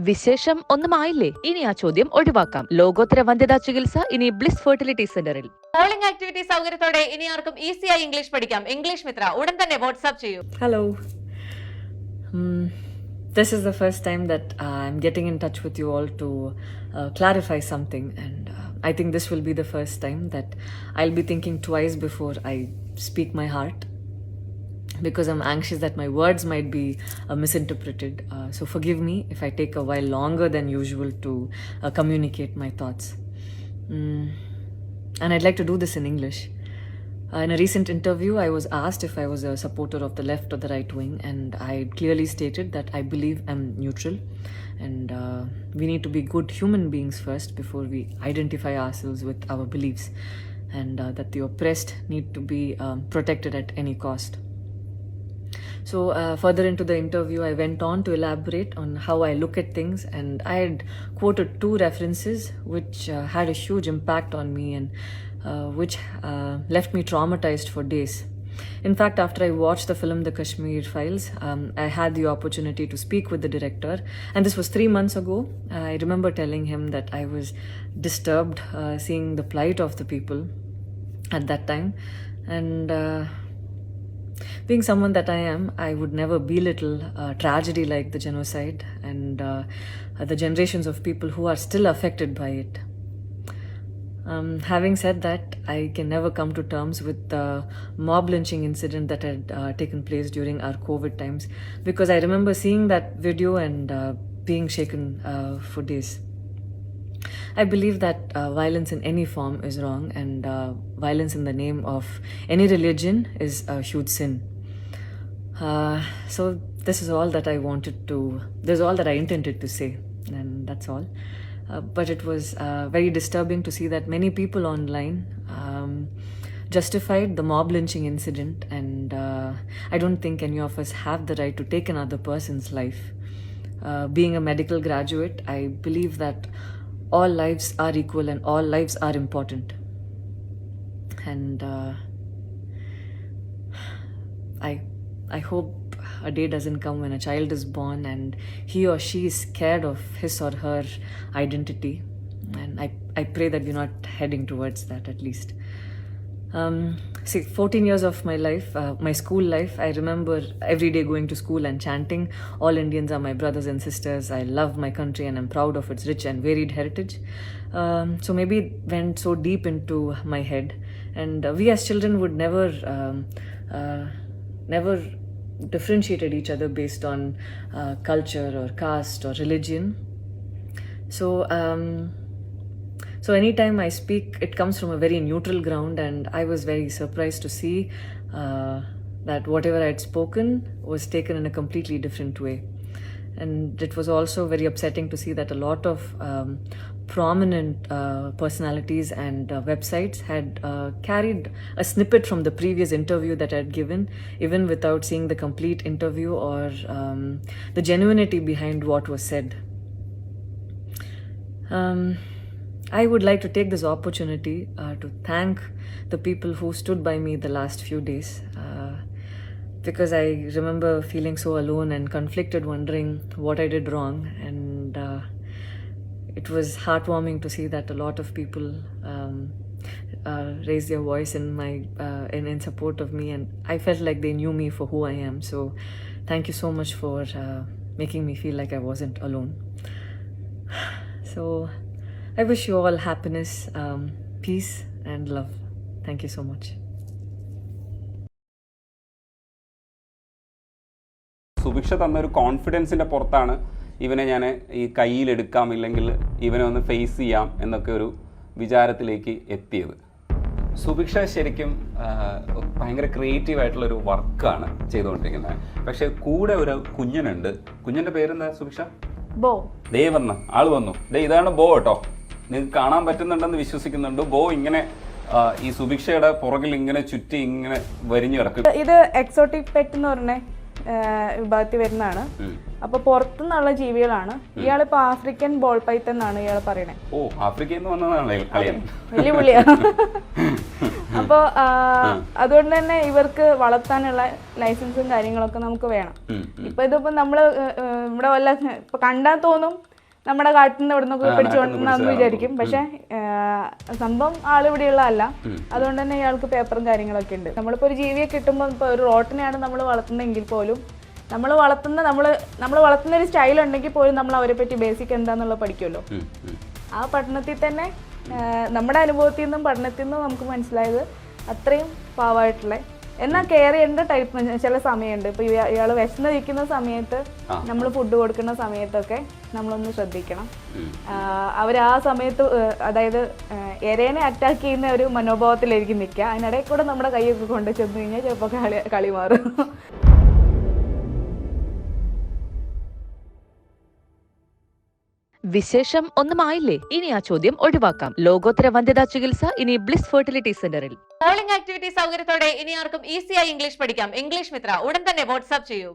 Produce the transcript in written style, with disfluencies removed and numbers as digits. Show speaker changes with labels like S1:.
S1: വിശേഷം ഒന്നുമായില്ലേ? ഇനി ആ ചോദ്യം ഒഴിവാക്കാം. ലോകോത്തര വന്ധ്യതാ ചികിത്സ ഇനി ബ്ലിസ് ഫെർട്ടിലിറ്റി സെന്ററിൽ.
S2: കോളിംഗ് ആക്ടിവിറ്റി സൗകര്യത്തോടെ ഇനി ആർക്കും ഈസിയായി ഇംഗ്ലീഷ് പഠിക്കാം. ഇംഗ്ലീഷ് മിത്ര ഉടൻ തന്നെ വാട്സ്ആപ്പ് ചെയ്യൂ.
S3: Hello. This is the first time that I'm getting in touch with you all to clarify something, and I think this will be the first time that I'll be thinking twice before I speak my heart, because I'm anxious that my words might be misinterpreted. So forgive me if I take a while longer than usual to communicate my thoughts. And I'd like to do this in English. In a recent interview, I was asked if I was a supporter of the left or the right wing, and I clearly stated that I believe I'm neutral, and we need to be good human beings first before we identify ourselves with our beliefs, and that the oppressed need to be protected at any cost. So further into the interview, I went on to elaborate on how I look at things, and I had quoted two references which had a huge impact on me, and which left me traumatized for days. In fact, after I watched the film The Kashmir Files, I had the opportunity to speak with the director, and this was 3 months ago. I remember telling him that I was disturbed seeing the plight of the people at that time, and being someone that I am, I would never belittle tragedy like the genocide and the generations of people who are still affected by it. Having said that, I can never come to terms with the mob lynching incident that had taken place during our COVID times, because I remember seeing that video and being shaken for days. I believe that violence in any form is wrong, and violence in the name of any religion is a huge sin. So this is all that I wanted to, this is all that I intended to say, and that's all. But it was very disturbing to see that many people online justified the mob lynching incident, and I don't think any of us have the right to take another person's life. Being a medical graduate, I believe that all lives are equal and all lives are important. And I hope a day doesn't come when a child is born and he or she is scared of his or her identity. And I pray that we're not heading towards that, at least. See, 14 years of my life, my school life, I remember every day going to school and chanting, all Indians are my brothers and sisters, I love my country and I'm proud of its rich and varied heritage. So maybe it went so deep into my head, and we as children would never differentiated each other based on culture or caste or religion. So anytime I speak, it comes from a very neutral ground, and I was very surprised to see that whatever I had spoken was taken in a completely different way. And it was also very upsetting to see that a lot of prominent personalities and websites had carried a snippet from the previous interview that I had given, even without seeing the complete interview or the genuinity behind what was said. I would like to take this opportunity to thank the people who stood by me the last few days, because I remember feeling so alone and conflicted, wondering what I did wrong, and it was heartwarming to see that a lot of people raised their voice in support of me, and I felt like they knew me for who I am. So thank you so much for making me feel like I wasn't alone. So I wish you all happiness, peace and love. Thank you so much.
S4: Subhiksha തന്നൊരു കോൺഫിഡൻസിൻ്റെ പുറത്താണ് ഇവനെ ഞാൻ ഈ കയ്യിലെടുക്കാം, ഇല്ലെങ്കിൽ ഇവനെ ഒന്ന് face ചെയ്യാം എന്നൊക്കെ ഒരു വിചാരത്തിലേക്ക് എത്തിയത്. സുഭിക്ഷ ശരിക്കും ഭയങ്കര ക്രിയേറ്റീവായിട്ടുള്ളൊരു വർക്കാണ് ചെയ്തുകൊണ്ടിരിക്കുന്നത്. പക്ഷേ കൂടെ ഒരു കുഞ്ഞനുണ്ട്. കുഞ്ഞൻ്റെ പേരെന്താ സുഭിക്ഷ?
S2: ബോ.
S4: ദേ വന്നു, ആൾ വന്നു. ഇതാണ് ബോ കേട്ടോ. നിങ്ങൾക്ക് കാണാൻ പറ്റുന്നുണ്ടെന്ന് വിശ്വസിക്കുന്നുണ്ട്. ബോ ഇങ്ങനെ ഈ സുഭിക്ഷയുടെ പുറകിൽ ഇങ്ങനെ ചുറ്റി ഇങ്ങനെ വരിഞ്ഞു കിടക്കും.
S5: ഇത് എക്സോട്ടിക് പെറ്റ് എന്ന് പറഞ്ഞ വിഭാഗത്തിൽ വരുന്നതാണ്. അപ്പൊ പുറത്തുനിന്നുള്ള ജീവികളാണ്. ഇയാളിപ്പോ ആഫ്രിക്കൻ ബോൾ പൈത്തൻ എന്നാണ് ഇയാൾ പറയണേ.
S4: ഓ, ആഫ്രിക്കയിൽ നിന്ന് വന്നതാണ്.
S5: വലിയ പുള്ളിയാ. അപ്പോൾ അതുകൊണ്ട് തന്നെ ഇവർക്ക് വളർത്താനുള്ള ലൈസൻസും കാര്യങ്ങളൊക്കെ നമുക്ക് വേണം. ഇതിപ്പോ നമ്മള് ഇവിടെ വല്ല ഇപ്പൊ കണ്ടാൽ തോന്നും നമ്മുടെ കാട്ടിൽ നിന്ന് ഇവിടെ നിന്നൊക്കെ പിടിച്ചു കൊണ്ടുവന്നാന്ന് വിചാരിക്കും. പക്ഷെ സംഭവം ആളിവിടെയുള്ള അല്ല. അതുകൊണ്ട് തന്നെ ഇയാൾക്ക് പേപ്പറും കാര്യങ്ങളൊക്കെ ഉണ്ട്. നമ്മളിപ്പോ ഒരു ജീവിയെ കിട്ടുമ്പോൾ ഇപ്പൊ ഒരു റോട്ടിനെയാണ് നമ്മൾ വളർത്തുന്നതെങ്കിൽ പോലും നമ്മൾ വളർത്തുന്ന ഒരു സ്റ്റൈൽ ഉണ്ടെങ്കിൽ പോലും നമ്മൾ അവരെ പറ്റി ബേസിക് എന്താന്നുള്ളത് പഠിക്കുമല്ലോ. ആ പഠനത്തിൽ തന്നെ നമ്മുടെ അനുഭവത്തിൽ നിന്നും പഠനത്തിൽ നിന്നും നമുക്ക് മനസ്സിലായത് അത്രയും പാവമായിട്ടുള്ള എന്നാൽ കെയർ ചെയ്യേണ്ട ടൈപ്പ് ചില സമയമുണ്ട്. ഇപ്പൊ ഇയാൾ വിശന്നിരിക്കുന്ന സമയത്ത് നമ്മൾ ഫുഡ് കൊടുക്കുന്ന സമയത്തൊക്കെ നമ്മളൊന്ന് ശ്രദ്ധിക്കണം. അവർ ആ സമയത്ത് അതായത് എരേനെ അറ്റാക്ക് ചെയ്യുന്ന ഒരു മനോഭാവത്തിലായിരിക്കും നിൽക്കുക. അതിനിടയിൽ കൂടെ നമ്മുടെ കൈയൊക്കെ കൊണ്ട് ചെന്ന് കഴിഞ്ഞാൽ ചിലപ്പോൾ കളി മാറും.
S1: വിശേഷം ഒന്നുമായില്ലേ? ഇനി ആ ചോദ്യം ഒഴിവാക്കാം. ലോകോത്തര വന്ധ്യതാ ചികിത്സ ഇനി ബ്ലിസ് ഫെർട്ടിലിറ്റി സെന്ററിൽ.
S2: കോളിംഗ് ആക്ടിവിറ്റി സൗകര്യത്തോടെ ഇനി ആർക്കും ഈസിയായി ഇംഗ്ലീഷ് പഠിക്കാം. ഇംഗ്ലീഷ് മിത്ര ഉടൻ തന്നെ വാട്സ്ആപ്പ് ചെയ്യൂ.